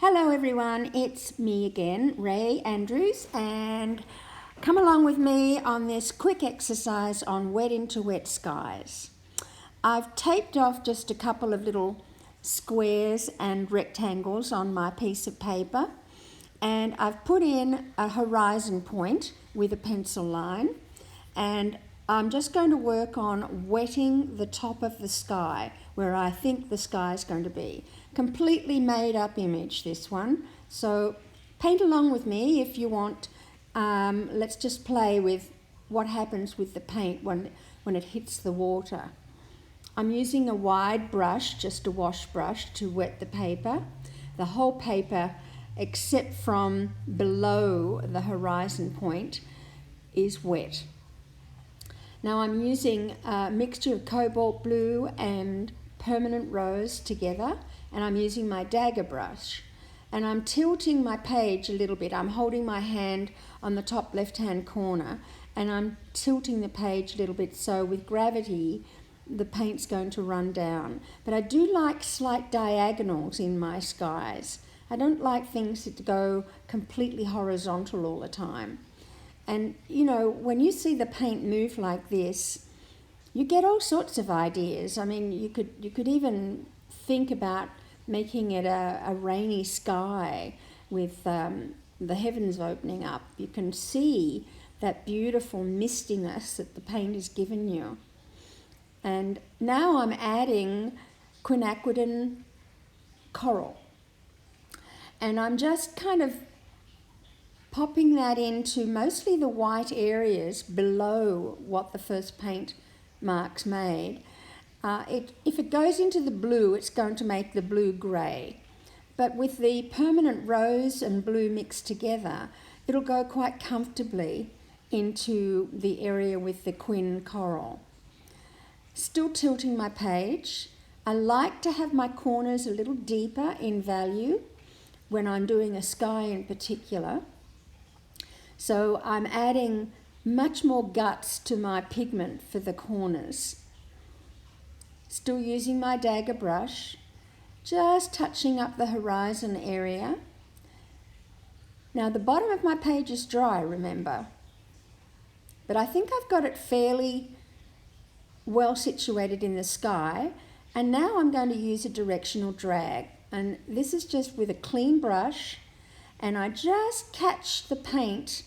Hello everyone, it's me again, Ray Andrews, and come along with me on this quick exercise on wet into wet skies. I've taped off just a couple of little squares and rectangles on my piece of paper, and I've put in a horizon point with a pencil line, and I'm just going to work on wetting the top of the sky where I think the sky is going to be. Completely made up image, this one. So paint along with me if you want. Let's just play with what happens with the paint when it hits the water. I'm using a wide brush, just a wash brush, to wet the paper. The whole paper, except from below the horizon point, is wet. Now I'm using a mixture of cobalt blue and permanent rose together, and I'm using my dagger brush, and I'm tilting my page a little bit. I'm holding my hand on the top left hand corner and I'm tilting the page a little bit, so with gravity the paint's going to run down. But I do like slight diagonals in my skies. I don't like things that go completely horizontal all the time. And you know, when you see the paint move like this, you get all sorts of ideas. I mean, you could even think about making it a rainy sky with the heavens opening up. You can see that beautiful mistiness that the paint has given you. And now I'm adding quinacridone coral. And I'm just kind of popping that into mostly the white areas below what the first paint marks made. If it goes into the blue, it's going to make the blue grey. But with the permanent rose and blue mixed together, it'll go quite comfortably into the area with the quin coral. Still tilting my page. I like to have my corners a little deeper in value when I'm doing a sky in particular. So I'm adding much more guts to my pigment for the corners. Still using my dagger brush, just touching up the horizon area. Now the bottom of my page is dry, remember, but I think I've got it fairly well situated in the sky, and now I'm going to use a directional drag, and this is just with a clean brush, and I just catch the paint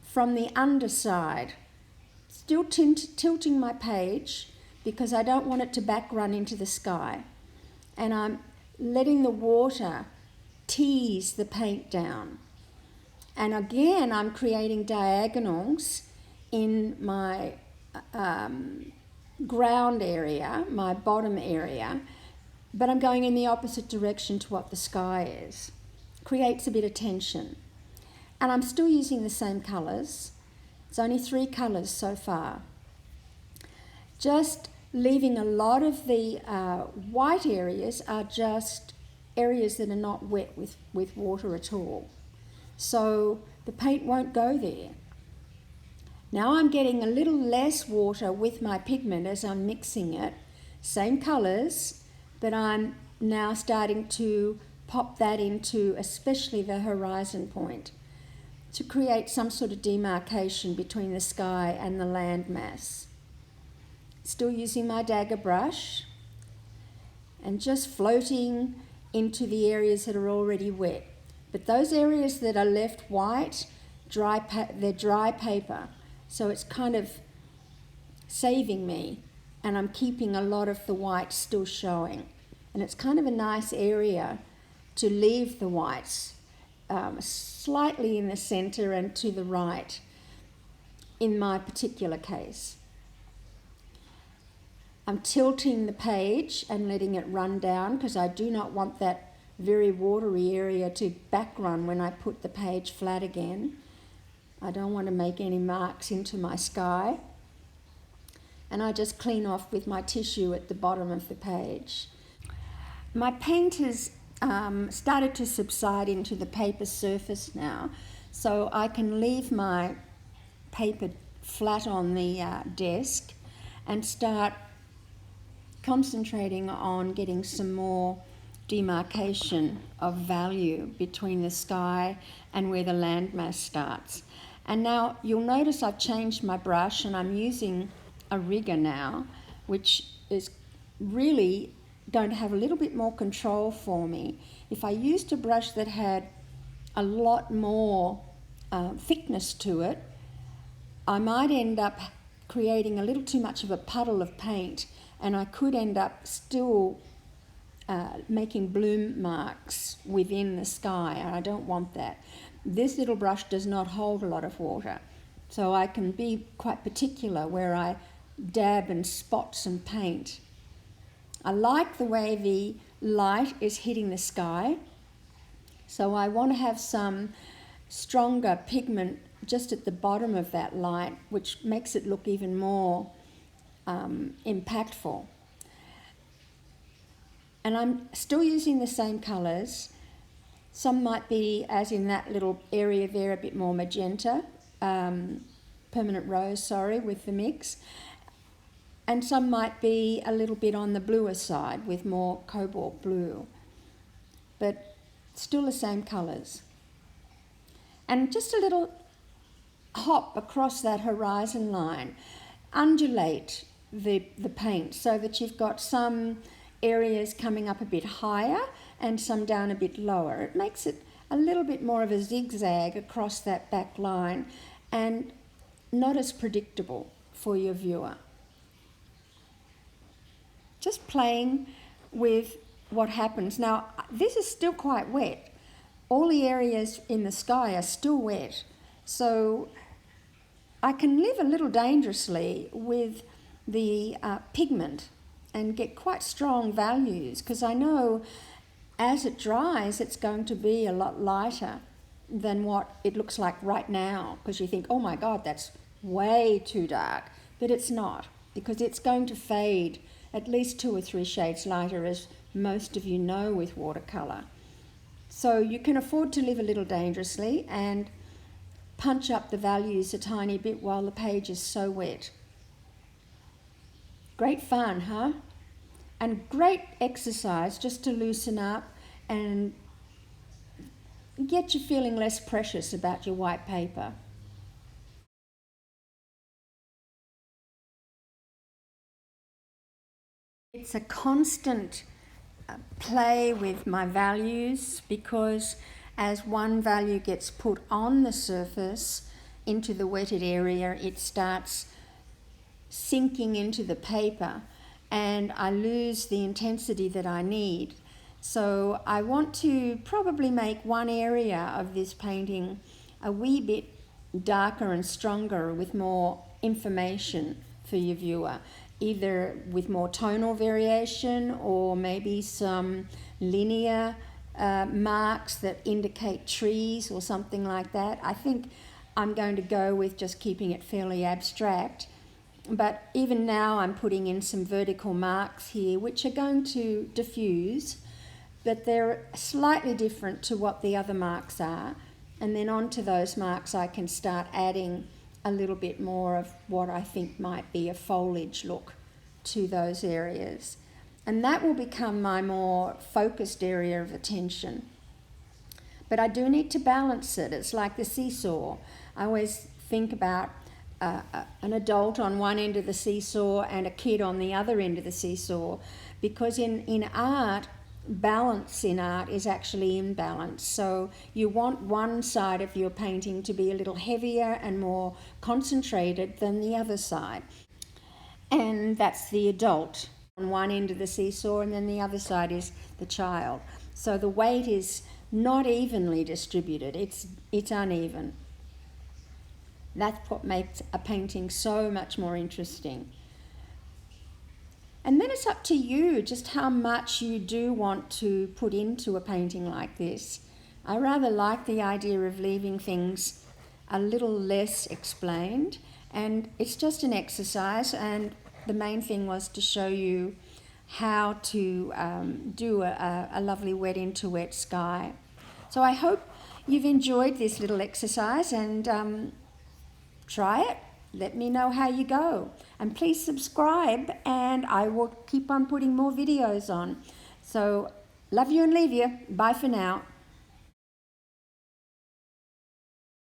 from the underside, still tilting my page because I don't want it to back run into the sky, and I'm letting the water tease the paint down. And again, I'm creating diagonals in my ground area, my bottom area, but I'm going in the opposite direction to what the sky is. Creates a bit of tension. And I'm still using the same colours. It's only 3 colours so far. Just leaving a lot of the white areas are just areas that are not wet with water at all. So the paint won't go there. Now I'm getting a little less water with my pigment as I'm mixing it. Same colours, but I'm now starting to pop that into especially the horizon point to create some sort of demarcation between the sky and the land mass. Still using my dagger brush and just floating into the areas that are already wet. But those areas that are left white, they're dry paper. So it's kind of saving me, and I'm keeping a lot of the white still showing. And it's kind of a nice area to leave the whites slightly in the center and to the right in my particular case. I'm tilting the page and letting it run down because I do not want that very watery area to back run when I put the page flat again. I don't want to make any marks into my sky. And I just clean off with my tissue at the bottom of the page. My paint has started to subside into the paper surface now, so I can leave my paper flat on the desk and start concentrating on getting some more demarcation of value between the sky and where the landmass starts. And now you'll notice I've changed my brush and I'm using a rigger now, which is really going to have a little bit more control for me. If I used a brush that had a lot more thickness to it, I might end up creating a little too much of a puddle of paint, and I could end up still making bloom marks within the sky, and I don't want that. This little brush does not hold a lot of water, so I can be quite particular where I dab and spot some paint. I like the way the light is hitting the sky, so I want to have some stronger pigment just at the bottom of that light, which makes it look even more impactful. And I'm still using the same colours. Some might be, as in that little area there, a bit more magenta, permanent rose, with the mix. And some might be a little bit on the bluer side with more cobalt blue. But still the same colours. And just a little hop across that horizon line. Undulate the paint so that you've got some areas coming up a bit higher and some down a bit lower. It makes it a little bit more of a zigzag across that back line and not as predictable for your viewer. Just playing with what happens. Now, this is still quite wet. All the areas in the sky are still wet, so I can live a little dangerously with the pigment and get quite strong values, because I know as it dries it's going to be a lot lighter than what it looks like right now, because you think, oh my God, that's way too dark. But it's not, because it's going to fade at least 2 or 3 shades lighter, as most of you know with watercolour. So you can afford to live a little dangerously and punch up the values a tiny bit while the page is so wet. Great fun, huh? And great exercise just to loosen up and get you feeling less precious about your white paper. It's a constant play with my values, because as one value gets put on the surface into the wetted area, it starts sinking into the paper and I lose the intensity that I need. So I want to probably make one area of this painting a wee bit darker and stronger with more information for your viewer, either with more tonal variation or maybe some linear marks that indicate trees or something like that. I think I'm going to go with just keeping it fairly abstract. But even now I'm putting in some vertical marks here which are going to diffuse, but they're slightly different to what the other marks are. And then onto those marks I can start adding a little bit more of what I think might be a foliage look to those areas. And that will become my more focused area of attention. But I do need to balance it. It's like the seesaw. I always think about an adult on one end of the seesaw and a kid on the other end of the seesaw, because in art, balance in art is actually imbalance. So you want one side of your painting to be a little heavier and more concentrated than the other side. And that's the adult on one end of the seesaw, and then the other side is the child. So the weight is not evenly distributed, it's uneven. That's what makes a painting so much more interesting. And then it's up to you just how much you do want to put into a painting like this. I rather like the idea of leaving things a little less explained, and it's just an exercise, and the main thing was to show you how to do a lovely wet into wet sky. So I hope you've enjoyed this little exercise, and try it. Let me know how you go. And please subscribe, and I will keep on putting more videos on. So Love you and leave you. Bye for now.